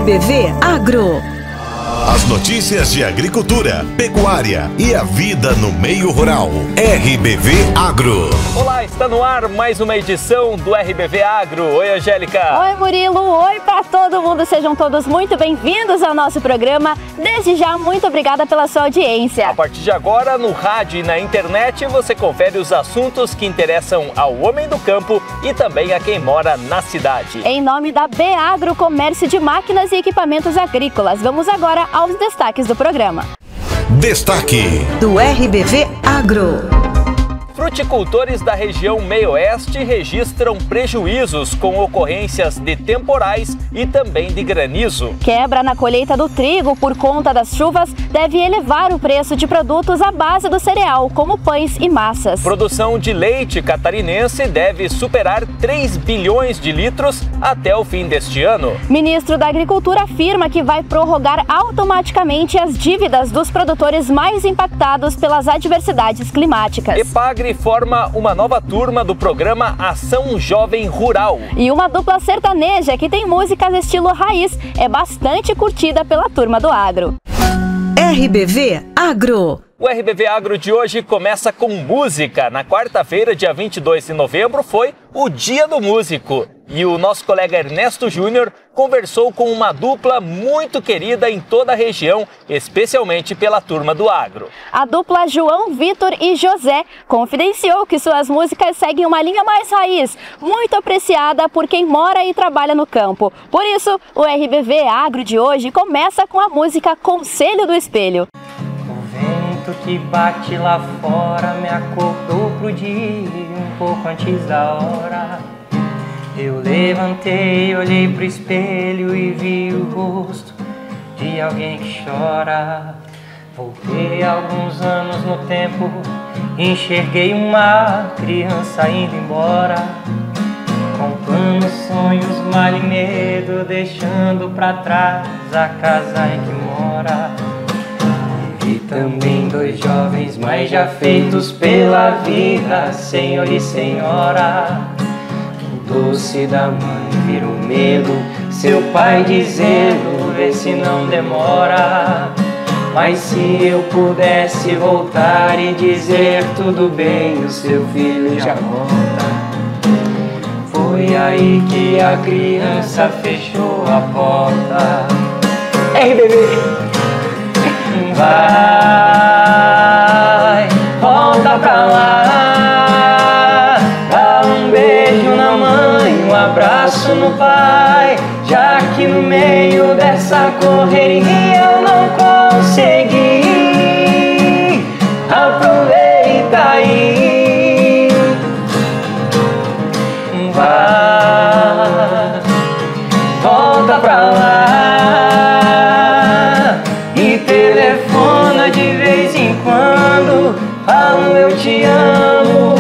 RBV Agro. As notícias de agricultura, pecuária e a vida no meio rural. RBV Agro. Olá, está no ar mais uma edição do RBV Agro. Oi, Angélica. Oi, Murilo. Oi para todo mundo. Sejam todos muito bem-vindos ao nosso programa. Desde já, muito obrigada pela sua audiência. A partir de agora, no rádio e na internet, você confere os assuntos que interessam ao homem do campo e também a quem mora na cidade. Em nome da Beagro Comércio de Máquinas e Equipamentos Agrícolas, vamos agora aos destaques do programa. Destaque do RBV Agro. Fruticultores da região meio-oeste registram prejuízos com ocorrências de temporais e também de granizo. Quebra na colheita do trigo por conta das chuvas deve elevar o preço de produtos à base do cereal, como pães e massas. Produção de leite catarinense deve superar 3 bilhões de litros até o fim deste ano. Ministro da Agricultura afirma que vai prorrogar automaticamente as dívidas dos produtores mais impactados pelas adversidades climáticas. Epagre forma uma nova turma do programa Ação Jovem Rural. E uma dupla sertaneja que tem músicas estilo raiz é bastante curtida pela turma do agro. RBV Agro. O RBV Agro de hoje começa com música. Na quarta-feira, dia 22 de novembro, foi o Dia do Músico. E o nosso colega Ernesto Júnior conversou com uma dupla muito querida em toda a região, especialmente pela turma do agro. A dupla João Vitor e José confidenciou que suas músicas seguem uma linha mais raiz, muito apreciada por quem mora e trabalha no campo. Por isso, o RBV Agro de hoje começa com a música Conselho do Espelho. Que bate lá fora me acordou pro dia um pouco antes da hora. Eu levantei, olhei pro espelho e vi o rosto de alguém que chora. Voltei alguns anos no tempo, enxerguei uma criança indo embora, com planos, sonhos, mal e medo, deixando pra trás a casa em que mora. E também dois jovens, mas já feitos pela vida, senhor e senhora. O doce da mãe vira um medo, seu pai dizendo, vê se não demora. Mas se eu pudesse voltar e dizer tudo bem, o seu filho já volta. Foi aí que a criança fechou a porta. RBV! Vai, volta pra lá, dá um beijo na mãe, um abraço no pai, já que no meio dessa correria eu não consegui, aproveita aí. Vai, volta pra lá. Falo eu te amo,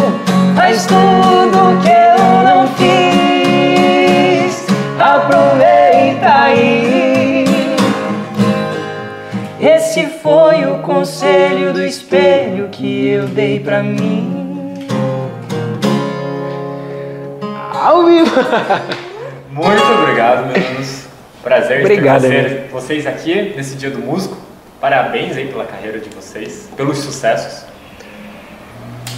faz tudo que eu não fiz, aproveita aí. Esse foi o conselho do espelho que eu dei pra mim. Ao vivo! Muito obrigado, meninos. Prazer obrigado, ter vocês aqui nesse Dia do Músico. Parabéns aí pela carreira de vocês, pelos sucessos.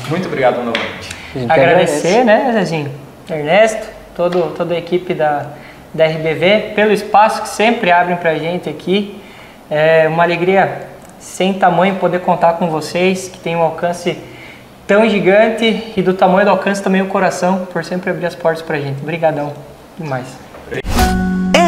Muito obrigado novamente. Agradecer, né, Zezinho, Ernesto, toda a equipe da RBV, pelo espaço que sempre abrem pra gente aqui. É uma alegria sem tamanho poder contar com vocês, que tem um alcance tão gigante e do tamanho do alcance também o coração, por sempre abrir as portas pra gente. Obrigadão demais.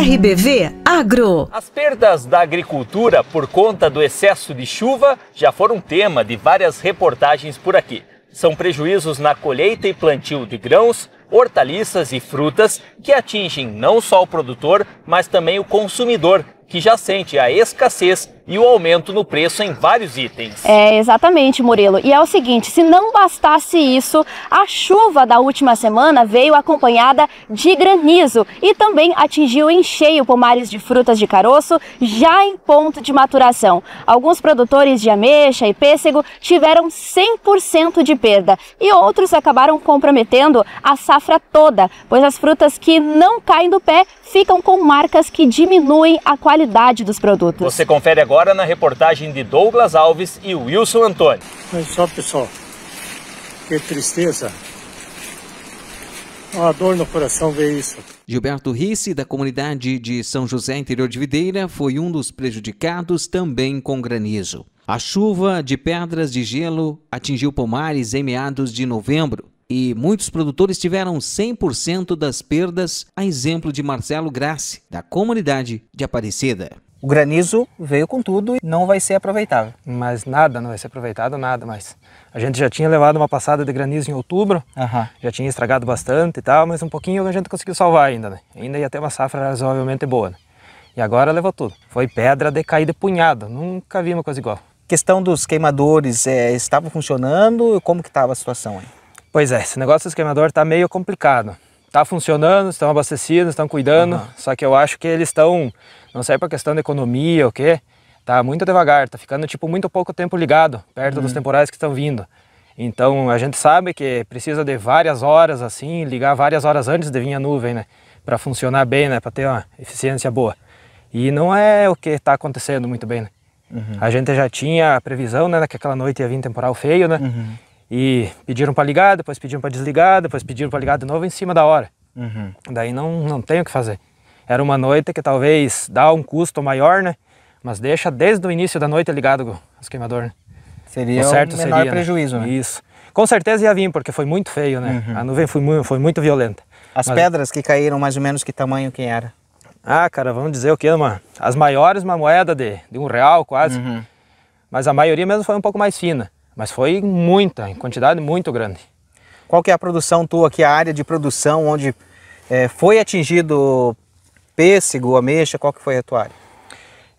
RBV Agro. As perdas da agricultura por conta do excesso de chuva já foram tema de várias reportagens por aqui. São prejuízos na colheita e plantio de grãos, hortaliças e frutas que atingem não só o produtor, mas também o consumidor, que já sente a escassez e o aumento no preço em vários itens. É, exatamente, Murilo. E é o seguinte, se não bastasse isso, a chuva da última semana veio acompanhada de granizo e também atingiu em cheio pomares de frutas de caroço já em ponto de maturação. Alguns produtores de ameixa e pêssego tiveram 100% de perda e outros acabaram comprometendo a safra toda, pois as frutas que não caem do pé ficam com marcas que diminuem a qualidade dos produtos. Você confere agora na reportagem de Douglas Alves e Wilson Antônio. Olha só, pessoal, que tristeza. Uma dor no coração ver isso. Gilberto Risse, da comunidade de São José, interior de Videira, foi um dos prejudicados também com granizo. A chuva de pedras de gelo atingiu pomares em meados de novembro e muitos produtores tiveram 100% das perdas, a exemplo de Marcelo Grassi, da comunidade de Aparecida. O granizo veio com tudo e não vai ser aproveitável. Mas nada, não vai ser aproveitado nada mais. A gente já tinha levado uma passada de granizo em outubro, já tinha estragado bastante e tal, mas um pouquinho a gente conseguiu salvar ainda, né? Ainda ia ter uma safra razoavelmente boa, né? E agora levou tudo. Foi pedra de cair de punhado, nunca vi uma coisa igual. Questão dos queimadores, estavam funcionando? Como que estava a situação aí? Pois é, esse negócio dos queimadores está meio complicado. Está funcionando, estão abastecidos, estão cuidando, só que eu acho que eles estão, não sei por questão de economia ou o quê, tá muito devagar, tá ficando tipo muito pouco tempo ligado, perto dos temporais que estão vindo. Então a gente sabe que precisa de várias horas assim, ligar várias horas antes de vir a nuvem, né, para funcionar bem, né, para ter uma eficiência boa. E não é o que está acontecendo muito bem, né. A gente já tinha a previsão, né, que aquela noite ia vir temporal feio, né. E pediram para ligar, depois pediram para desligar, depois pediram para ligar de novo em cima da hora. Daí não tem o que fazer. Era uma noite que talvez dá um custo maior, né? Mas deixa desde o início da noite ligado os queimadores. Né? Seria o menor prejuízo, né? Isso. Com certeza ia vir, porque foi muito feio, né? A nuvem foi muito violenta. As pedras que caíram, mais ou menos que tamanho que era? Ah, cara, vamos dizer o quê, mano? As maiores, uma moeda de R$1 quase. Mas a maioria mesmo foi um pouco mais fina. Mas foi muita, em quantidade muito grande. Qual que é a produção tua aqui, a área de produção onde foi atingido pêssego, ameixa, qual que foi a tua área?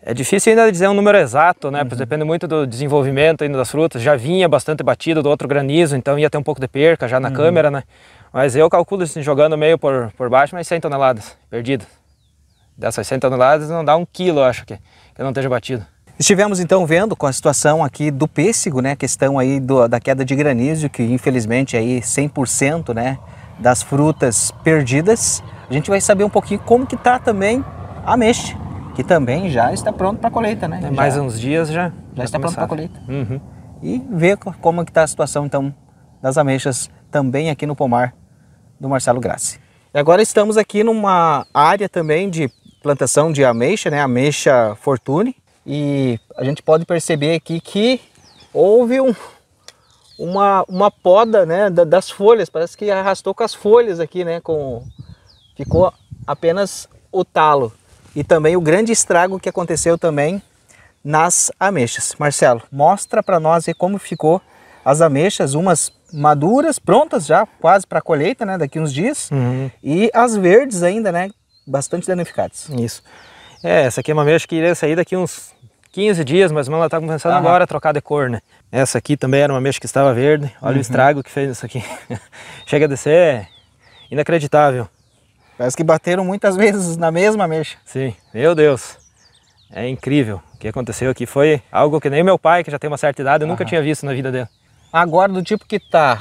É difícil ainda dizer um número exato, né? Pois depende muito do desenvolvimento ainda das frutas. Já vinha bastante batido do outro granizo, então ia ter um pouco de perca já na câmera, né? Mas eu calculo assim, jogando meio por baixo, mas 100 toneladas perdidas. Dessas 100 toneladas não dá 1 quilo, eu acho que não esteja batido. Estivemos então vendo com a situação aqui do pêssego, né, a questão aí da queda de granizo, que infelizmente aí 100%, né, das frutas perdidas. A gente vai saber um pouquinho como que tá também a ameixa, que também já está pronto para colheita, né? Mais uns dias já está pronto para colheita. E ver como que tá a situação então das ameixas também aqui no pomar do Marcelo Grassi. E agora estamos aqui numa área também de plantação de ameixa, né, ameixa Fortune. E a gente pode perceber aqui que houve uma poda, né, das folhas, parece que arrastou com as folhas aqui, né, ficou apenas o talo. E também o grande estrago que aconteceu também nas ameixas. Marcelo, mostra para nós aí como ficou as ameixas, umas maduras, prontas já, quase para colheita, né, daqui uns dias, e as verdes ainda, né, bastante danificadas. Isso. Essa aqui é uma ameixa que iria sair daqui uns 15 dias, mas ela está começando agora a trocar de cor, né? Essa aqui também era uma ameixa que estava verde. Olha o estrago que fez isso aqui. Chega de ser inacreditável. Parece que bateram muitas vezes na mesma ameixa. Sim, meu Deus. É incrível. O que aconteceu aqui foi algo que nem meu pai, que já tem uma certa idade, eu nunca tinha visto na vida dele. Agora, do tipo que tá,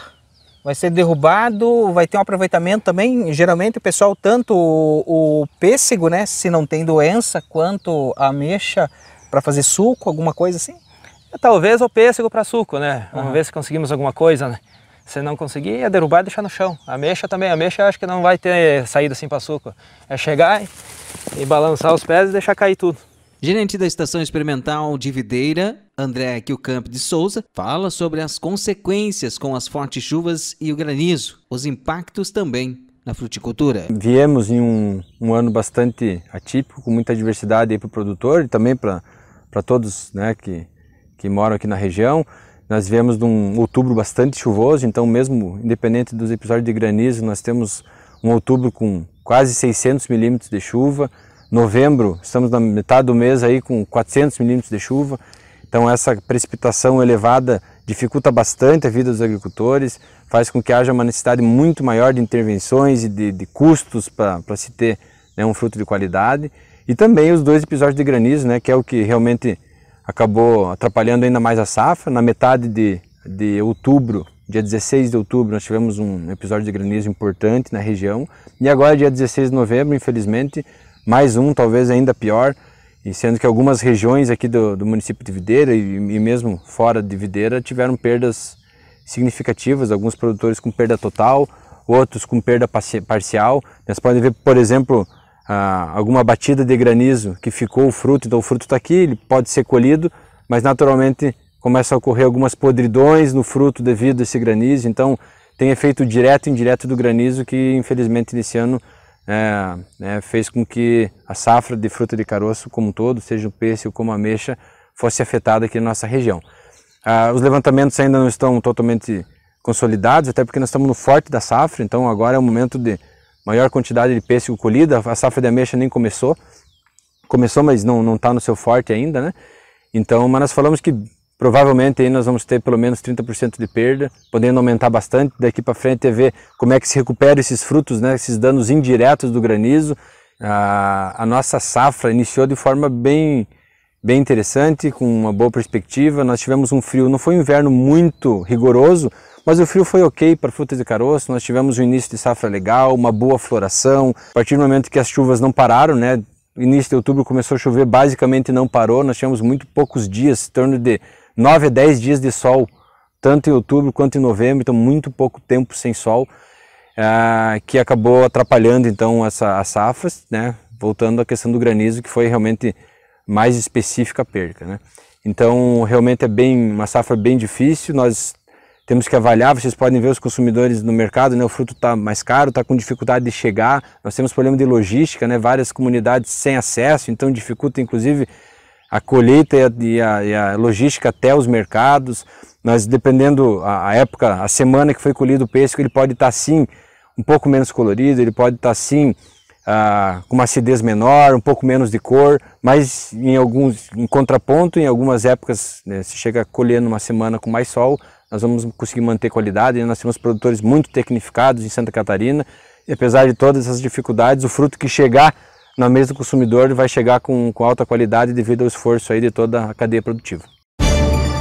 vai ser derrubado, vai ter um aproveitamento também. Geralmente o pessoal, tanto o pêssego, né, se não tem doença, quanto a ameixa para fazer suco, alguma coisa assim? Talvez o pêssego para suco, né? Vamos ver se conseguimos alguma coisa, né? Se não conseguir, é derrubar e deixar no chão. A ameixa também, a ameixa acho que não vai ter saída assim para suco. É chegar e balançar os pés e deixar cair tudo. Gerente da Estação Experimental de Videira, André Kilcamp de Souza, fala sobre as consequências com as fortes chuvas e o granizo, os impactos também na fruticultura. Viemos em um ano bastante atípico, com muita diversidade para o produtor e também para todos, né, que moram aqui na região. Nós viemos de um outubro bastante chuvoso, então mesmo independente dos episódios de granizo, nós temos um outubro com quase 600 milímetros de chuva. novembro, estamos na metade do mês aí com 400 milímetros de chuva. Então essa precipitação elevada dificulta bastante a vida dos agricultores, faz com que haja uma necessidade muito maior de intervenções e de custos para se ter, né, um fruto de qualidade. E também os 2 episódios de granizo, né, que é o que realmente acabou atrapalhando ainda mais a safra. Na metade de outubro, dia 16 de outubro, nós tivemos um episódio de granizo importante na região. E agora, dia 16 de novembro, infelizmente, mais um, talvez ainda pior. E sendo que algumas regiões aqui do município de Videira e mesmo fora de Videira tiveram perdas significativas, alguns produtores com perda total, outros com perda parcial. Nós podemos ver, por exemplo, alguma batida de granizo que ficou o fruto, então o fruto está aqui, ele pode ser colhido, mas naturalmente começa a ocorrer algumas podridões no fruto devido a esse granizo, então tem efeito direto e indireto do granizo que infelizmente nesse ano fez com que a safra de fruta de caroço como um todo, seja o pêssego como a ameixa, fosse afetada aqui na nossa região. Os levantamentos ainda não estão totalmente consolidados, até porque nós estamos no forte da safra, então agora é o momento de maior quantidade de pêssego colhida. A safra de ameixa nem começou, mas não está no seu forte ainda, né? Então, mas nós falamos que provavelmente aí nós vamos ter pelo menos 30% de perda, podendo aumentar bastante daqui para frente e ver como é que se recupera esses frutos, né, esses danos indiretos do granizo. A nossa safra iniciou de forma bem interessante, com uma boa perspectiva. Nós tivemos um frio, não foi um inverno muito rigoroso, mas o frio foi ok para frutas de caroço. Nós tivemos um início de safra legal, uma boa floração. A partir do momento que as chuvas não pararam, né, início de outubro começou a chover, basicamente não parou. Nós tivemos muito poucos dias, em torno de 9 a 10 dias de sol, tanto em outubro quanto em novembro, então muito pouco tempo sem sol, que acabou atrapalhando então as safras, né? Voltando à questão do granizo, que foi realmente mais específica a perca, né? Então realmente é uma safra bem difícil. Nós temos que avaliar, vocês podem ver os consumidores no mercado, né? O fruto está mais caro, está com dificuldade de chegar, nós temos problema de logística, né? Várias comunidades sem acesso, então dificulta inclusive a colheita e a logística até os mercados. Nós, dependendo a época, a semana que foi colhido o pêssego, ele pode estar sim um pouco menos colorido, ele pode estar sim com uma acidez menor, um pouco menos de cor, mas em contraponto, em algumas épocas, né, se chega a colher numa semana com mais sol, nós vamos conseguir manter qualidade. E nós temos produtores muito tecnificados em Santa Catarina, e apesar de todas essas dificuldades, o fruto que chegar na mesa do consumidor vai chegar com alta qualidade devido ao esforço aí de toda a cadeia produtiva.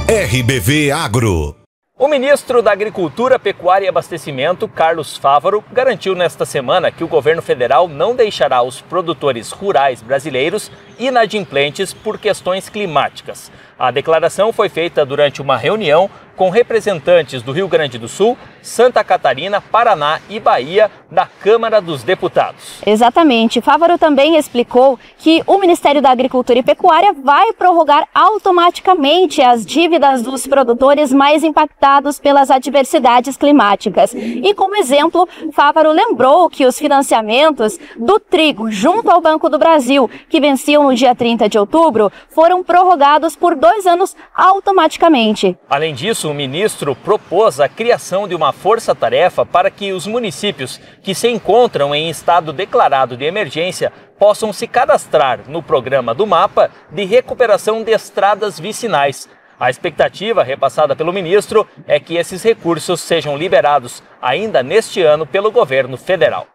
RBV Agro. O ministro da Agricultura, Pecuária e Abastecimento, Carlos Fávaro, garantiu nesta semana que o governo federal não deixará os produtores rurais brasileiros inadimplentes por questões climáticas. A declaração foi feita durante uma reunião com representantes do Rio Grande do Sul, Santa Catarina, Paraná e Bahia da Câmara dos Deputados. Exatamente. Fávaro também explicou que o Ministério da Agricultura e Pecuária vai prorrogar automaticamente as dívidas dos produtores mais impactados pelas adversidades climáticas. E como exemplo, Fávaro lembrou que os financiamentos do trigo junto ao Banco do Brasil, que venciam no dia 30 de outubro, foram prorrogados por 2 anos automaticamente. Além disso, o ministro propôs a criação de uma força-tarefa para que os municípios que se encontram em estado declarado de emergência possam se cadastrar no programa do MAPA de recuperação de estradas vicinais. A expectativa repassada pelo ministro é que esses recursos sejam liberados ainda neste ano pelo governo federal.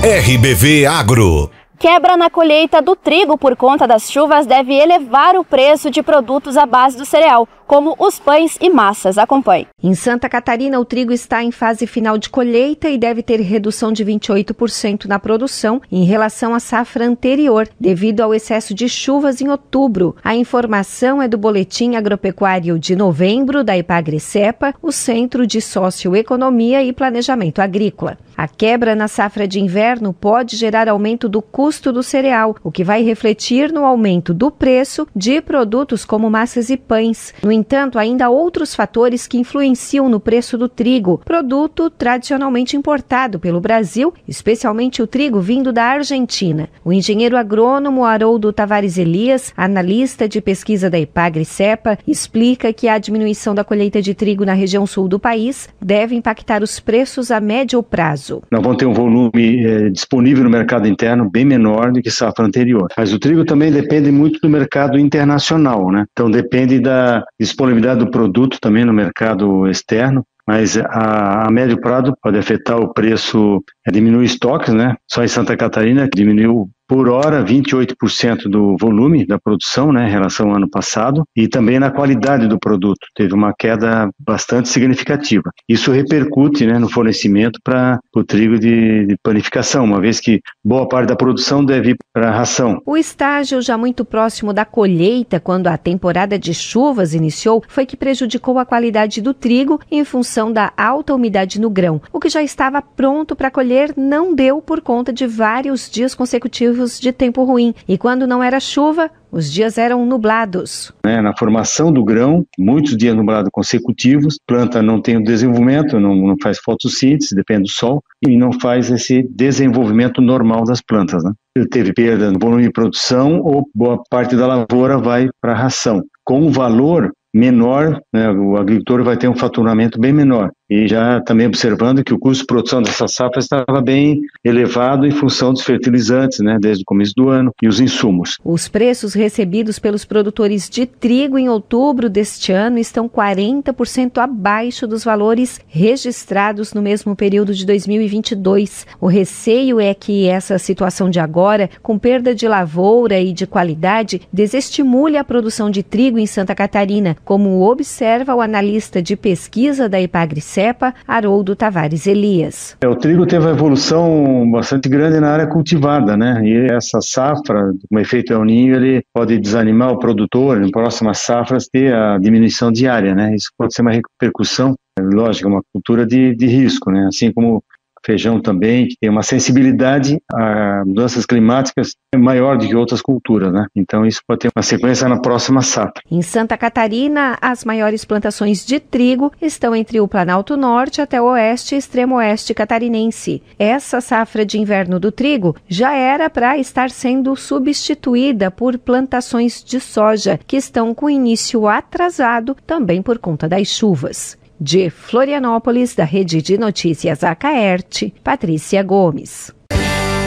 RBV Agro. Quebra na colheita do trigo por conta das chuvas deve elevar o preço de produtos à base do cereal, como os pães e massas. Acompanhe. Em Santa Catarina, o trigo está em fase final de colheita e deve ter redução de 28% na produção em relação à safra anterior, devido ao excesso de chuvas em outubro. A informação é do Boletim Agropecuário de novembro da Epagri-Cepa, o Centro de Socioeconomia e Planejamento Agrícola. A quebra na safra de inverno pode gerar aumento do custo do cereal, o que vai refletir no aumento do preço de produtos como massas e pães. No entanto, ainda há outros fatores que influenciam no preço do trigo, produto tradicionalmente importado pelo Brasil, especialmente o trigo vindo da Argentina. O engenheiro agrônomo Haroldo Tavares Elias, analista de pesquisa da Epagri-Cepa, explica que a diminuição da colheita de trigo na região sul do país deve impactar os preços a médio prazo. prazo. Nós vamos ter um volume disponível no mercado interno bem menor do que safra anterior. Mas o trigo também depende muito do mercado internacional, né? Então depende da disponibilidade do produto também no mercado externo. Mas a médio prazo pode afetar o preço, diminuir estoques, né? Só em Santa Catarina diminuiu por hora 28% do volume da produção, né, em relação ao ano passado, e também na qualidade do produto, teve uma queda bastante significativa. Isso repercute, né, no fornecimento para o trigo de panificação, uma vez que boa parte da produção deve ir para a ração. O estágio já muito próximo da colheita, quando a temporada de chuvas iniciou, foi que prejudicou a qualidade do trigo em função da alta umidade no grão. O que já estava pronto para colher não deu por conta de vários dias consecutivos de tempo ruim, e quando não era chuva, os dias eram nublados. Na formação do grão, muitos dias nublados consecutivos, a planta não tem o desenvolvimento, não faz fotossíntese, depende do sol, e não faz esse desenvolvimento normal das plantas, né? Ele teve perda no volume de produção ou boa parte da lavoura vai para a ração. Com um valor menor, né, o agricultor vai ter um faturamento bem menor. E já também observando que o custo de produção dessa safra estava bem elevado em função dos fertilizantes, né, desde o começo do ano, e os insumos. Os preços recebidos pelos produtores de trigo em outubro deste ano estão 40% abaixo dos valores registrados no mesmo período de 2022. O receio é que essa situação de agora, com perda de lavoura e de qualidade, desestimule a produção de trigo em Santa Catarina, como observa o analista de pesquisa da Epagri-Cepa, Haroldo Tavares Elias. O trigo teve uma evolução bastante grande na área cultivada, né? E essa safra, com efeito El Niño, ele pode desanimar o produtor, em próximas safras, ter a diminuição de área, né? Isso pode ser uma repercussão, lógico, uma cultura de risco, né? Assim como feijão também, que tem uma sensibilidade a mudanças climáticas maior do que outras culturas, né? Então isso pode ter uma sequência na próxima safra. Em Santa Catarina, as maiores plantações de trigo estão entre o Planalto Norte até o oeste e extremo oeste catarinense. Essa safra de inverno do trigo já era para estar sendo substituída por plantações de soja, que estão com início atrasado também por conta das chuvas. De Florianópolis, da Rede de Notícias Acaerte, Patrícia Gomes.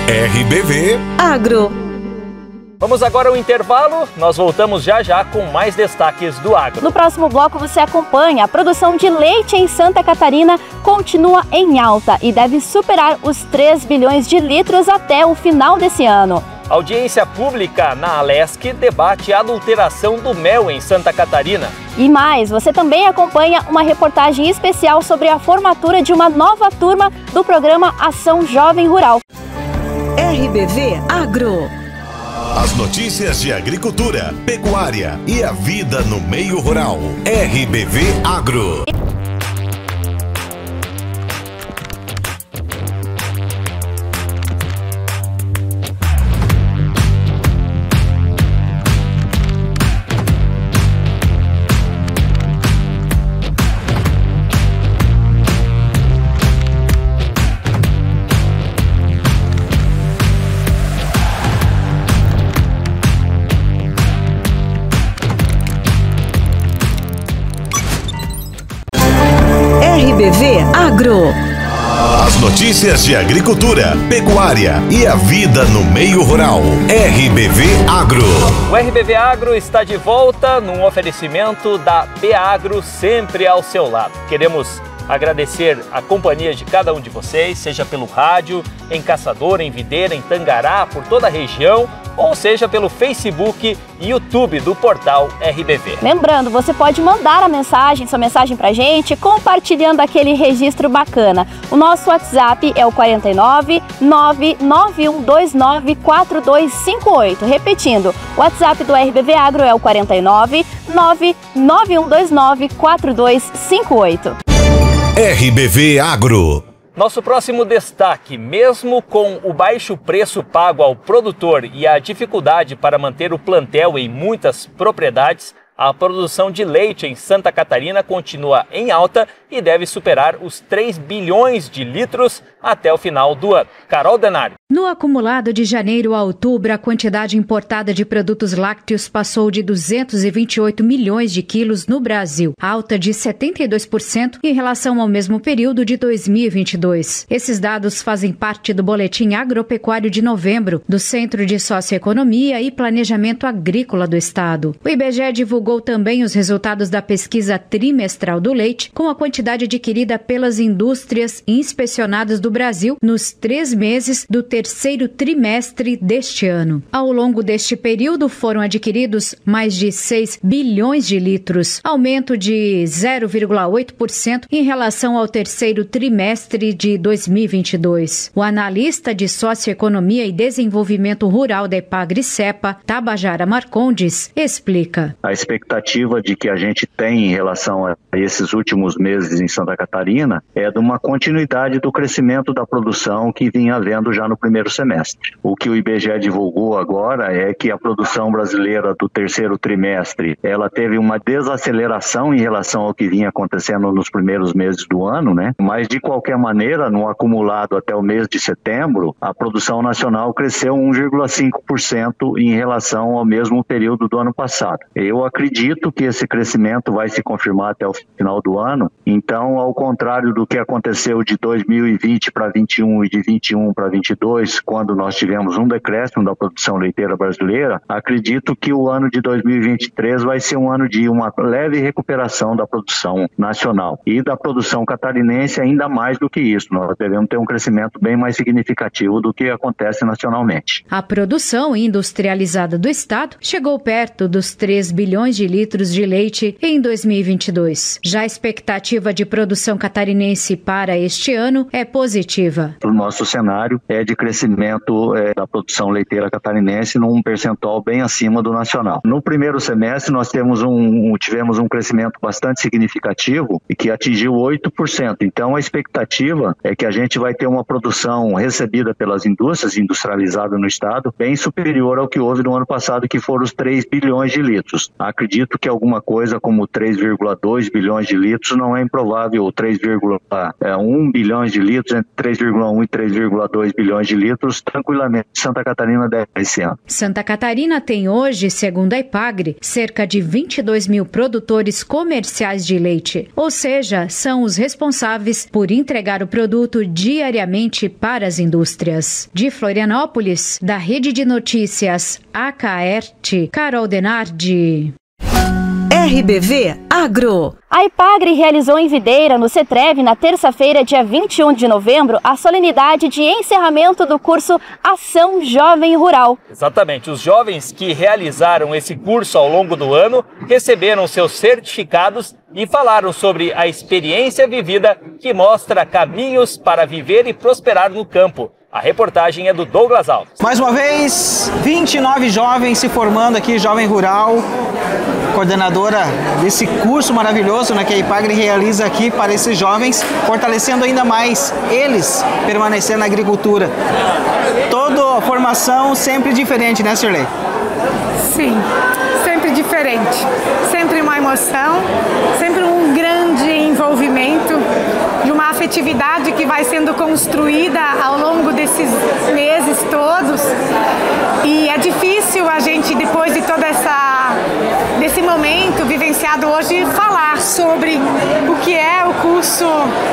RBV Agro. Vamos agora ao intervalo, nós voltamos já já com mais destaques do agro. No próximo bloco você acompanha a produção de leite em Santa Catarina continua em alta e deve superar os 3 bilhões de litros até o final desse ano. Audiência pública na Alesc debate a adulteração do mel em Santa Catarina. E mais, você também acompanha uma reportagem especial sobre a formatura de uma nova turma do programa Ação Jovem Rural. RBV Agro. As notícias de agricultura, pecuária e a vida no meio rural. RBV Agro. RBV Agro. As notícias de agricultura, pecuária e a vida no meio rural. RBV Agro. O RBV Agro está de volta num oferecimento da Beagro, sempre ao seu lado. Queremos agradecer a companhia de cada um de vocês, seja pelo rádio, em Caçador, em Videira, em Tangará, por toda a região, ou seja pelo Facebook e YouTube do portal RBV. Lembrando, você pode mandar a mensagem, sua mensagem pra gente, compartilhando aquele registro bacana. O nosso WhatsApp é o 49 99129 4258. Repetindo, o WhatsApp do RBV Agro é o 49 99129 4258. RBV Agro. Nosso próximo destaque, mesmo com o baixo preço pago ao produtor e a dificuldade para manter o plantel em muitas propriedades, a produção de leite em Santa Catarina continua em alta e deve superar os 3 bilhões de litros até o final do ano. Carol Denari. No acumulado de janeiro a outubro, a quantidade importada de produtos lácteos passou de 228 milhões de quilos no Brasil, alta de 72% em relação ao mesmo período de 2022. Esses dados fazem parte do Boletim Agropecuário de novembro do Centro de Socioeconomia e Planejamento Agrícola do Estado. O IBGE divulgou também os resultados da pesquisa trimestral do leite, com a quantidade adquirida pelas indústrias inspecionadas do Brasil nos 3 meses do terceiro trimestre deste ano. Ao longo deste período foram adquiridos mais de 6 bilhões de litros, aumento de 0,8% em relação ao terceiro trimestre de 2022. O analista de Socioeconomia e Desenvolvimento Rural da Epagri-Cepa, Tabajara Marcondes, explica. A expectativa de que a gente tem em relação a esses últimos meses em Santa Catarina é de uma continuidade do crescimento da produção que vinha havendo já no primeiro semestre. O que o IBGE divulgou agora é que a produção brasileira do terceiro trimestre, ela teve uma desaceleração em relação ao que vinha acontecendo nos primeiros meses do ano, né? Mas de qualquer maneira, no acumulado até o mês de setembro, a produção nacional cresceu 1,5% em relação ao mesmo período do ano passado. Eu acredito que esse crescimento vai se confirmar até o final do ano. Então, ao contrário do que aconteceu de 2020 para 21 e de 21 para 22, quando nós tivemos um decréscimo da produção leiteira brasileira, acredito que o ano de 2023 vai ser um ano de uma leve recuperação da produção nacional e da produção catarinense ainda mais do que isso. Nós devemos ter um crescimento bem mais significativo do que acontece nacionalmente. A produção industrializada do estado chegou perto dos 3 bilhões de litros de leite em 2022. Já a expectativa de produção catarinense para este ano é positiva. O nosso cenário é de crescimento da produção leiteira catarinense num percentual bem acima do nacional. No primeiro semestre nós tivemos um crescimento bastante significativo e que atingiu 8%. Então a expectativa é que a gente vai ter uma produção recebida pelas indústrias, industrializada no estado, bem superior ao que houve no ano passado, que foram os 3 bilhões de litros. Acredito que alguma coisa como 3,2 bilhões de litros não é improvável, ou 3,1 bilhões de litros, entre 3,1 e 3,2 bilhões de litros, tranquilamente Santa Catarina deve esse ano. Santa Catarina tem hoje, segundo a Epagri, cerca de 22 mil produtores comerciais de leite, ou seja, são os responsáveis por entregar o produto diariamente para as indústrias. De Florianópolis, da Rede de Notícias AKERT, Carol Denardi. RBV Agro. A Epagri realizou em Videira, no CETREV, na terça-feira, dia 21 de novembro, a solenidade de encerramento do curso Ação Jovem Rural. Exatamente. Os jovens que realizaram esse curso ao longo do ano receberam seus certificados e falaram sobre a experiência vivida que mostra caminhos para viver e prosperar no campo. A reportagem é do Douglas Alves. Mais uma vez, 29 jovens se formando aqui, Jovem Rural, coordenadora desse curso maravilhoso, né, que a Epagri realiza aqui para esses jovens, fortalecendo ainda mais eles permanecer na agricultura. Toda a formação sempre diferente, né, Sirlei? Sim, sempre diferente. Sempre uma emoção, sempre um grande envolvimento de uma afetividade que vai sendo construída ao longo desses meses todos. E é difícil a gente, depois de toda desse momento vivenciado hoje, falar sobre o que é o curso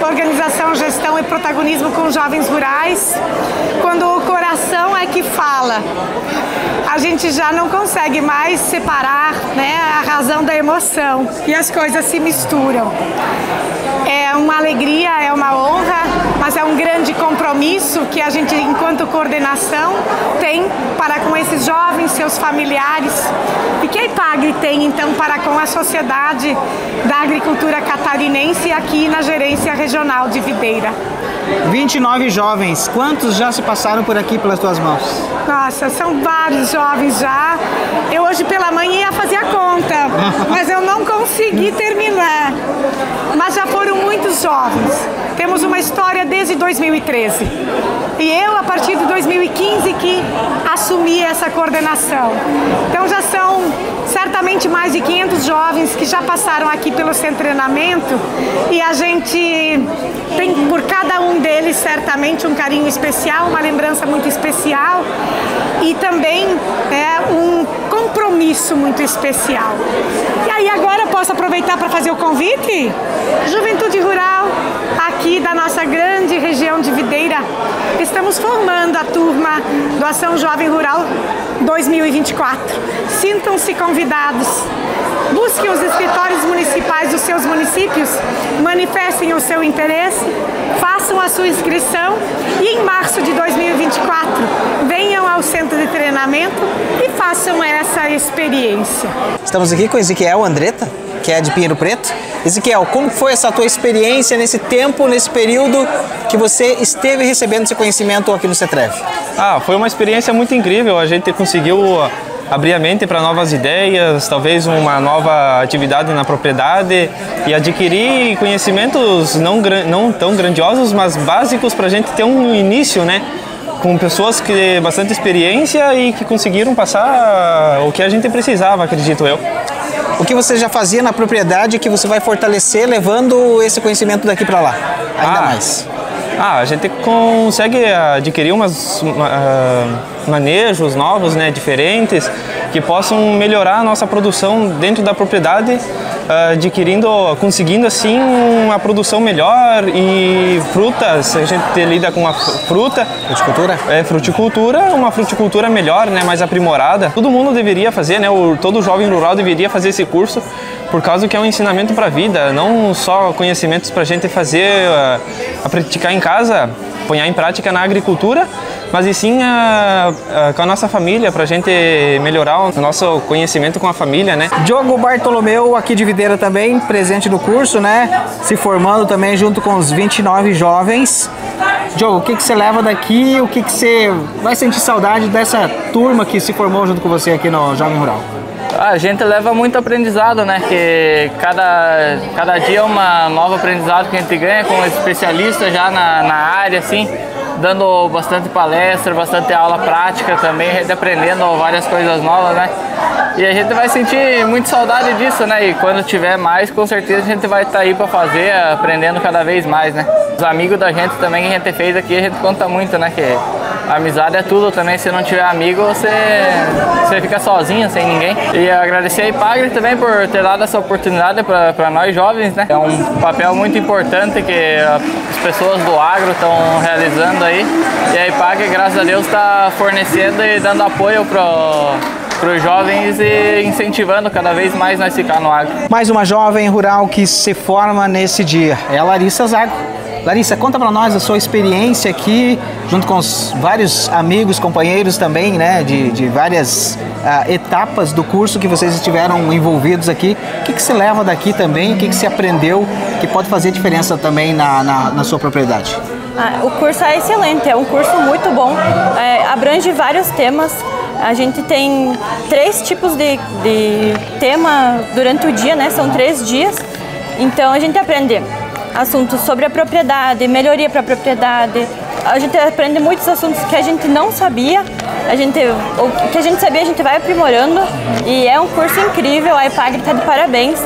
Organização, Gestão e Protagonismo com Jovens Rurais, quando o coração é que fala. A gente já não consegue mais separar, né, a razão da emoção e as coisas se misturam. É uma alegria, é uma honra, mas é um grande compromisso que a gente, enquanto coordenação, tem para com esses jovens, seus familiares, e que a Epagri tem, então, para com a sociedade da agricultura catarinense aqui na Gerência Regional de Videira. 29 jovens, quantos já se passaram por aqui pelas tuas mãos? Nossa, são vários jovens já. Eu hoje pela manhã ia fazer a conta, mas eu não consegui terminar. Mas já foram muitos jovens. Temos uma história desde 2013. E eu, a partir de 2015, que assumi essa coordenação. Então já são certamente mais de 500 jovens que já passaram aqui pelo centro de treinamento e a gente tem por cada um deles certamente um carinho especial, uma lembrança muito especial e também um compromisso muito especial. E aí agora eu posso aproveitar para fazer o convite? Juventude Rural, aqui da nossa grande região de Videira, estamos formando a turma do Ação Jovem Rural 2024. Sintam-se convidados. Busquem os escritórios municipais dos seus municípios, manifestem o seu interesse, façam a sua inscrição e em março de 2024 venham ao centro de treinamento e façam essa experiência. Estamos aqui com Ezequiel Andretta, que é de Pinheiro Preto. Ezequiel, como foi essa tua experiência nesse tempo, nesse período que você esteve recebendo esse conhecimento aqui no CETREV? Foi uma experiência muito incrível. A gente conseguiu abrir a mente para novas ideias, talvez uma nova atividade na propriedade e adquirir conhecimentos não tão grandiosos, mas básicos para a gente ter um início, né? Com pessoas que têm bastante experiência e que conseguiram passar o que a gente precisava, acredito eu. O que você já fazia na propriedade que você vai fortalecer levando esse conhecimento daqui para lá, ainda mais? A gente consegue adquirir manejos novos, né, diferentes, que possam melhorar a nossa produção dentro da propriedade, conseguindo assim uma produção melhor e frutas. A gente lida com a fruta. Fruticultura? Fruticultura, uma fruticultura melhor, né, mais aprimorada. Todo mundo deveria fazer, né, todo jovem rural deveria fazer esse curso, por causa que é um ensinamento para a vida, não só conhecimentos para a gente fazer, a praticar em casa, pôr em prática na agricultura, mas e sim com a nossa família, para a gente melhorar o nosso conhecimento com a família, né? Diogo Bartolomeu, aqui de Videira também, presente no curso, né? Se formando também junto com os 29 jovens. Diogo, o que você leva daqui? O que você vai sentir saudade dessa turma que se formou junto com você aqui no Jovem Rural? A gente leva muito aprendizado, né? Que cada dia é uma nova aprendizado que a gente ganha com especialistas já na área, assim, dando bastante palestra, bastante aula prática também, a gente aprendendo várias coisas novas, né? E a gente vai sentir muito saudade disso, né? E quando tiver mais, com certeza a gente vai estar aí para fazer, aprendendo cada vez mais, né? Os amigos da gente também que a gente fez aqui, a gente conta muito, né? Que a amizade é tudo também, se não tiver amigo, você fica sozinho, sem ninguém. E agradecer a IPAGRE também por ter dado essa oportunidade para nós jovens, né? É um papel muito importante que as pessoas do agro estão realizando aí. E a IPAGRE, graças a Deus, está fornecendo e dando apoio para os jovens e incentivando cada vez mais nós ficar no agro. Mais uma jovem rural que se forma nesse dia é a Larissa Zago. Larissa, conta para nós a sua experiência aqui, junto com os vários amigos, companheiros também, né, de várias etapas do curso que vocês estiveram envolvidos aqui. O que você leva daqui também, o que você aprendeu que pode fazer diferença também na sua propriedade? O curso é excelente, é um curso muito bom, abrange vários temas. A gente tem 3 tipos de tema durante o dia, né? São 3 dias. Então a gente aprende assuntos sobre a propriedade, melhoria para a propriedade. A gente aprende muitos assuntos que a gente não sabia. O que a gente sabia a gente vai aprimorando. E é um curso incrível, a IPAGRE está de parabéns.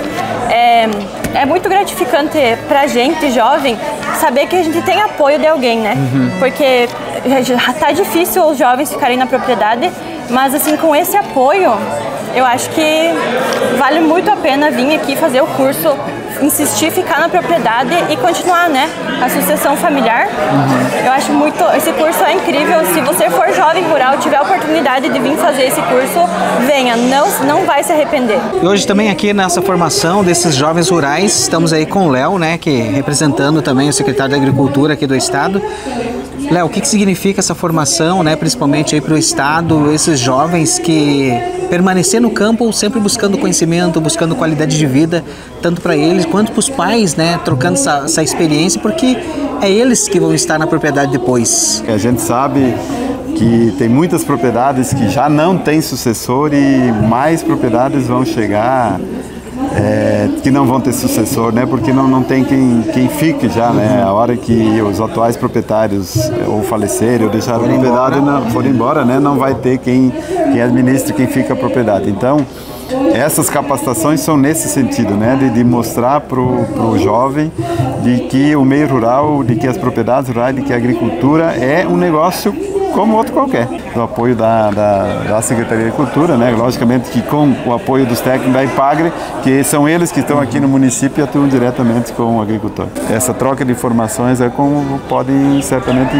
É muito gratificante para a gente, jovem, saber que a gente tem apoio de alguém, né? Porque tá difícil os jovens ficarem na propriedade, mas assim, com esse apoio, eu acho que vale muito a pena vir aqui fazer o curso, insistir, ficar na propriedade e continuar, né, a sucessão familiar. Eu acho muito, esse curso é incrível. Se você for jovem rural, tiver a oportunidade de vir fazer esse curso, venha, não vai se arrepender. E hoje também aqui nessa formação desses jovens rurais, estamos aí com o Léo, né, que representando também o secretário da Agricultura aqui do estado. Léo, o que significa essa formação, né, principalmente aí para o estado, esses jovens que permanecer no campo sempre buscando conhecimento, buscando qualidade de vida, tanto para eles quanto para os pais, né, trocando essa experiência, porque é eles que vão estar na propriedade depois. A gente sabe que tem muitas propriedades que já não têm sucessor e mais propriedades vão chegar que não vão ter sucessor, né? Porque não tem quem fique já, né? A hora que os atuais proprietários ou falecerem ou deixarem a propriedade, forem embora, né? Não vai ter quem administre, quem fica a propriedade. Então, essas capacitações são nesse sentido, né? De mostrar para o jovem de que o meio rural, de que as propriedades rurais, de que a agricultura é um negócio como outro qualquer. Do apoio da Secretaria de Agricultura, né? Logicamente que com o apoio dos técnicos da IPAGRE, que são eles que estão aqui no município e atuam diretamente com o agricultor. Essa troca de informações é como podem certamente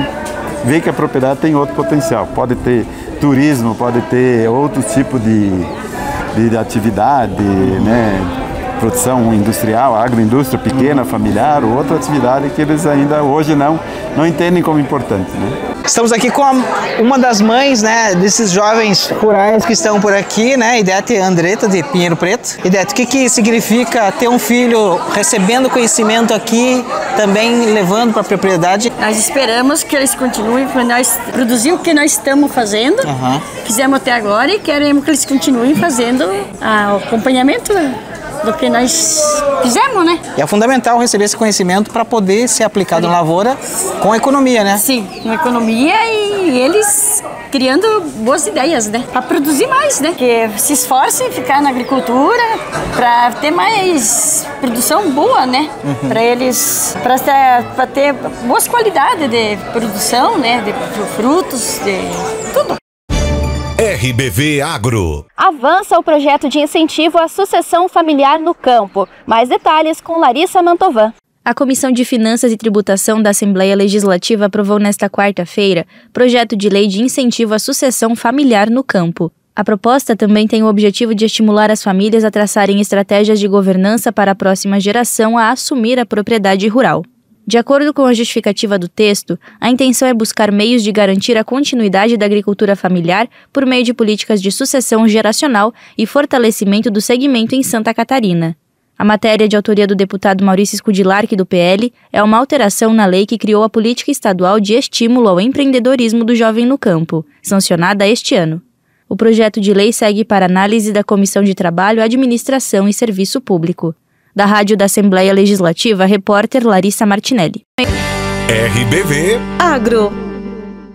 ver que a propriedade tem outro potencial. Pode ter turismo, pode ter outro tipo de atividade, né? Produção industrial, agroindústria pequena, familiar, ou outra atividade que eles ainda hoje não entendem como importante, né? Estamos aqui com uma das mães, né, desses jovens rurais que estão por aqui, né, Idete Andretta, de Pinheiro Preto. Idete, o que significa ter um filho recebendo conhecimento aqui, também levando para a propriedade? Nós esperamos que eles continuem para nós produzir o que nós estamos fazendo, fizemos até agora e queremos que eles continuem fazendo o acompanhamento do que nós fizemos, né? E é fundamental receber esse conhecimento para poder ser aplicado na lavoura com economia, né? Sim, com economia e eles criando boas ideias, né? Para produzir mais, né? Que se esforcem em ficar na agricultura para ter mais produção boa, né? Para eles, para ter boas qualidades de produção, né? De frutos, de tudo. RBV Agro. Avança o projeto de incentivo à sucessão familiar no campo. Mais detalhes com Larissa Mantovan. A Comissão de Finanças e Tributação da Assembleia Legislativa aprovou nesta quarta-feira projeto de lei de incentivo à sucessão familiar no campo. A proposta também tem o objetivo de estimular as famílias a traçarem estratégias de governança para a próxima geração a assumir a propriedade rural. De acordo com a justificativa do texto, a intenção é buscar meios de garantir a continuidade da agricultura familiar por meio de políticas de sucessão geracional e fortalecimento do segmento em Santa Catarina. A matéria, de autoria do deputado Maurício Scudilarque, do PL, é uma alteração na lei que criou a Política Estadual de Estímulo ao Empreendedorismo do Jovem no Campo, sancionada este ano. O projeto de lei segue para análise da Comissão de Trabalho, Administração e Serviço Público. Da Rádio da Assembleia Legislativa, repórter Larissa Martinelli. RBV Agro.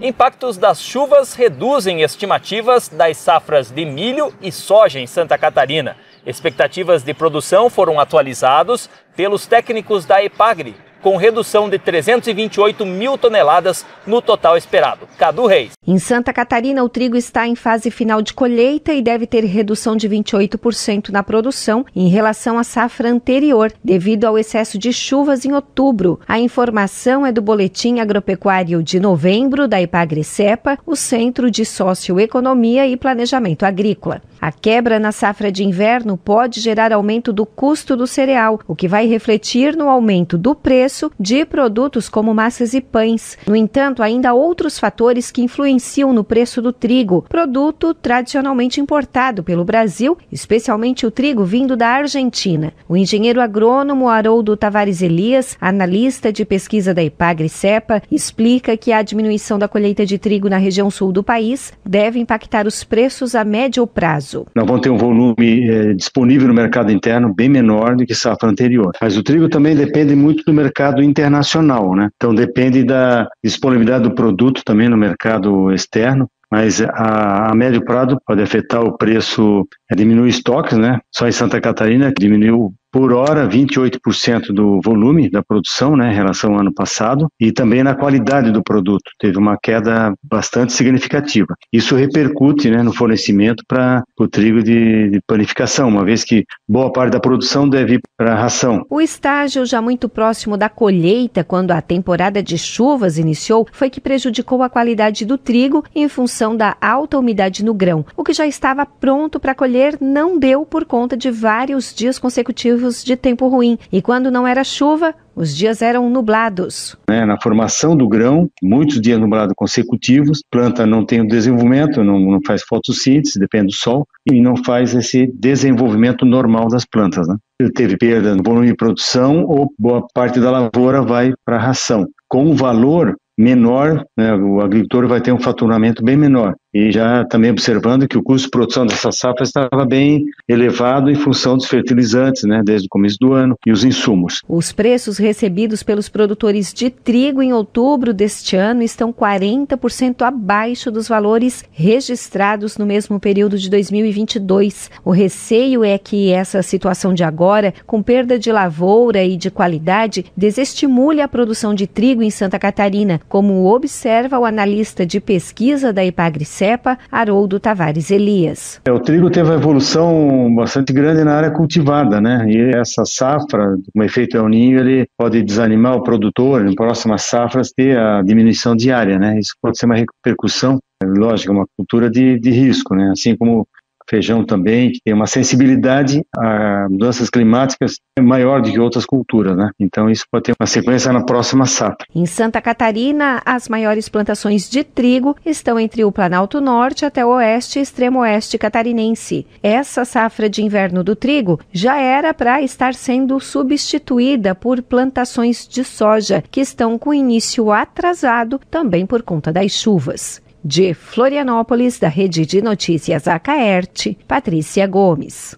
Impactos das chuvas reduzem estimativas das safras de milho e soja em Santa Catarina. Expectativas de produção foram atualizados pelos técnicos da IPAGRE, com redução de 328 mil toneladas no total esperado. Cadu Reis. Em Santa Catarina, o trigo está em fase final de colheita e deve ter redução de 28% na produção em relação à safra anterior, devido ao excesso de chuvas em outubro. A informação é do Boletim Agropecuário de novembro da IPAGRE-CEPA, o Centro de Socioeconomia e Planejamento Agrícola. A quebra na safra de inverno pode gerar aumento do custo do cereal, o que vai refletir no aumento do preço de produtos como massas e pães. No entanto, ainda há outros fatores que influenciam no preço do trigo, produto tradicionalmente importado pelo Brasil, especialmente o trigo vindo da Argentina. O engenheiro agrônomo Haroldo Tavares Elias, analista de pesquisa da IPAGRE-CEPA, explica que a diminuição da colheita de trigo na região sul do país deve impactar os preços a médio prazo. Nós vamos ter um volume disponível no mercado interno bem menor do que safra anterior. Mas o trigo também depende muito do mercado internacional, né? Então depende da disponibilidade do produto também no mercado externo. Mas a médio prazo pode afetar o preço, diminuir estoques, né? Só em Santa Catarina diminuiu por hora 28% do volume da produção, né, em relação ao ano passado, e também na qualidade do produto, teve uma queda bastante significativa. Isso repercute, né, no fornecimento para o trigo de panificação, uma vez que boa parte da produção deve ir para a ração. O estágio já muito próximo da colheita, quando a temporada de chuvas iniciou, foi que prejudicou a qualidade do trigo em função da alta umidade no grão. O que já estava pronto para colher não deu por conta de vários dias consecutivos de tempo ruim, e quando não era chuva, os dias eram nublados. Na formação do grão, muitos dias nublados consecutivos, a planta não tem o desenvolvimento, não faz fotossíntese, depende do sol, e não faz esse desenvolvimento normal das plantas, né? Ele teve perda no volume de produção ou boa parte da lavoura vai para a ração. Com um valor menor, né, o agricultor vai ter um faturamento bem menor. E já também observando que o custo de produção dessa safra estava bem elevado em função dos fertilizantes, né, desde o começo do ano, e os insumos. Os preços recebidos pelos produtores de trigo em outubro deste ano estão 40% abaixo dos valores registrados no mesmo período de 2022. O receio é que essa situação de agora, com perda de lavoura e de qualidade, desestimule a produção de trigo em Santa Catarina, como observa o analista de pesquisa da Epagri-Cepa, Haroldo Tavares Elias. O trigo teve uma evolução bastante grande na área cultivada, né? E essa safra, com efeito El Niño, ele pode desanimar o produtor em próximas safras ter a diminuição diária, né? Isso pode ser uma repercussão, lógico, uma cultura de risco, né? Assim como feijão também, que tem uma sensibilidade a mudanças climáticas maior do que outras culturas, né? Então isso pode ter uma sequência na próxima safra. Em Santa Catarina, as maiores plantações de trigo estão entre o Planalto Norte até o oeste e extremo oeste catarinense. Essa safra de inverno do trigo já era para estar sendo substituída por plantações de soja, que estão com início atrasado também por conta das chuvas. De Florianópolis, da Rede de Notícias Acaerte, Patrícia Gomes.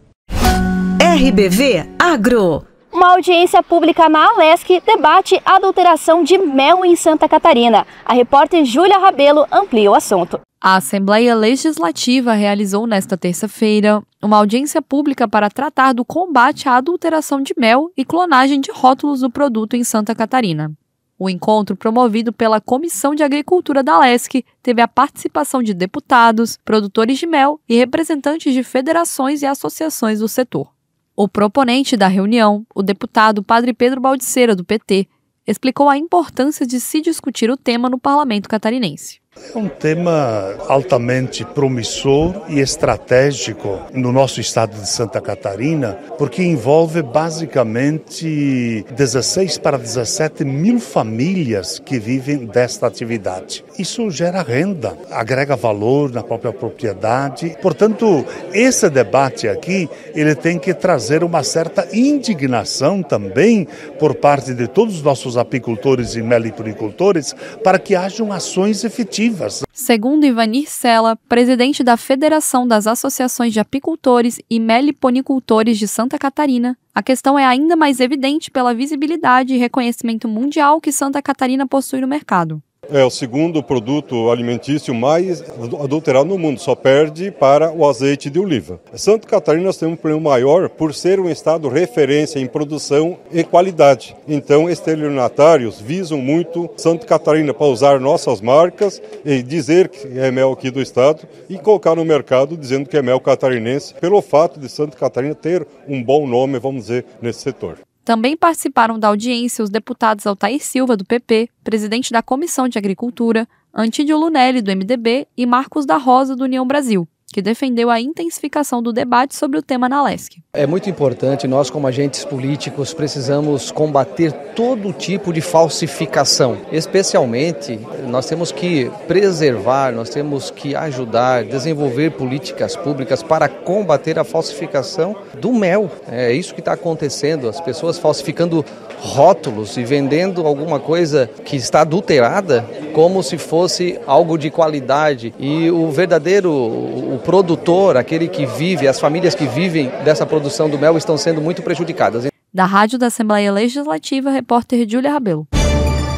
RBV Agro. Uma audiência pública na Alesc debate a adulteração de mel em Santa Catarina. A repórter Júlia Rabelo amplia o assunto. A Assembleia Legislativa realizou nesta terça-feira uma audiência pública para tratar do combate à adulteração de mel e clonagem de rótulos do produto em Santa Catarina. O encontro, promovido pela Comissão de Agricultura da Alesc, teve a participação de deputados, produtores de mel e representantes de federações e associações do setor. O proponente da reunião, o deputado Padre Pedro Baldiceira, do PT, explicou a importância de se discutir o tema no parlamento catarinense. É um tema altamente promissor e estratégico no nosso estado de Santa Catarina, porque envolve basicamente 16 para 17 mil famílias que vivem desta atividade. Isso gera renda, agrega valor na própria propriedade. Portanto, esse debate aqui, ele tem que trazer uma certa indignação também por parte de todos os nossos apicultores e meliponicultores para que hajam ações efetivas. Segundo Ivanir Sela, presidente da Federação das Associações de Apicultores e Meliponicultores de Santa Catarina, a questão é ainda mais evidente pela visibilidade e reconhecimento mundial que Santa Catarina possui no mercado. É o segundo produto alimentício mais adulterado no mundo, só perde para o azeite de oliva. Santa Catarina nós temos um problema maior por ser um estado referência em produção e qualidade. Então, estelionatários visam muito Santa Catarina para usar nossas marcas e dizer que é mel aqui do estado e colocar no mercado dizendo que é mel catarinense, pelo fato de Santa Catarina ter um bom nome, vamos dizer, nesse setor. Também participaram da audiência os deputados Altair Silva, do PP, presidente da Comissão de Agricultura, Antídio Lunelli, do MDB, e Marcos da Rosa, do União Brasil, que defendeu a intensificação do debate sobre o tema na Alesc. É muito importante, nós como agentes políticos precisamos combater todo tipo de falsificação. Especialmente, nós temos que preservar, nós temos que ajudar, desenvolver políticas públicas para combater a falsificação do mel. É isso que está acontecendo, as pessoas falsificando rótulos e vendendo alguma coisa que está adulterada como se fosse algo de qualidade. E o verdadeiro, o produtor, aquele que vive, as famílias que vivem dessa produção do mel estão sendo muito prejudicadas. Da Rádio da Assembleia Legislativa, repórter Júlia Rabelo.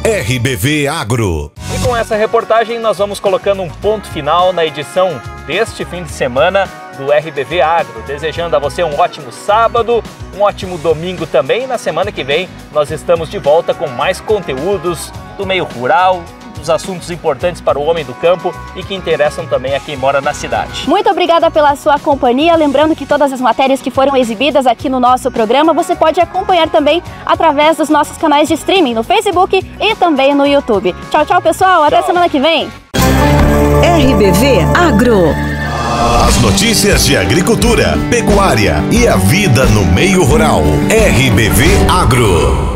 RBV Agro. E com essa reportagem nós vamos colocando um ponto final na edição deste fim de semana do RBV Agro. Desejando a você um ótimo sábado, um ótimo domingo também. Na semana que vem nós estamos de volta com mais conteúdos do meio rural, dos assuntos importantes para o homem do campo e que interessam também a quem mora na cidade. Muito obrigada pela sua companhia. Lembrando que todas as matérias que foram exibidas aqui no nosso programa você pode acompanhar também através dos nossos canais de streaming no Facebook e também no YouTube. Tchau, tchau, pessoal. Até semana que vem. RBV Agro. As notícias de agricultura, pecuária e a vida no meio rural. RBV Agro.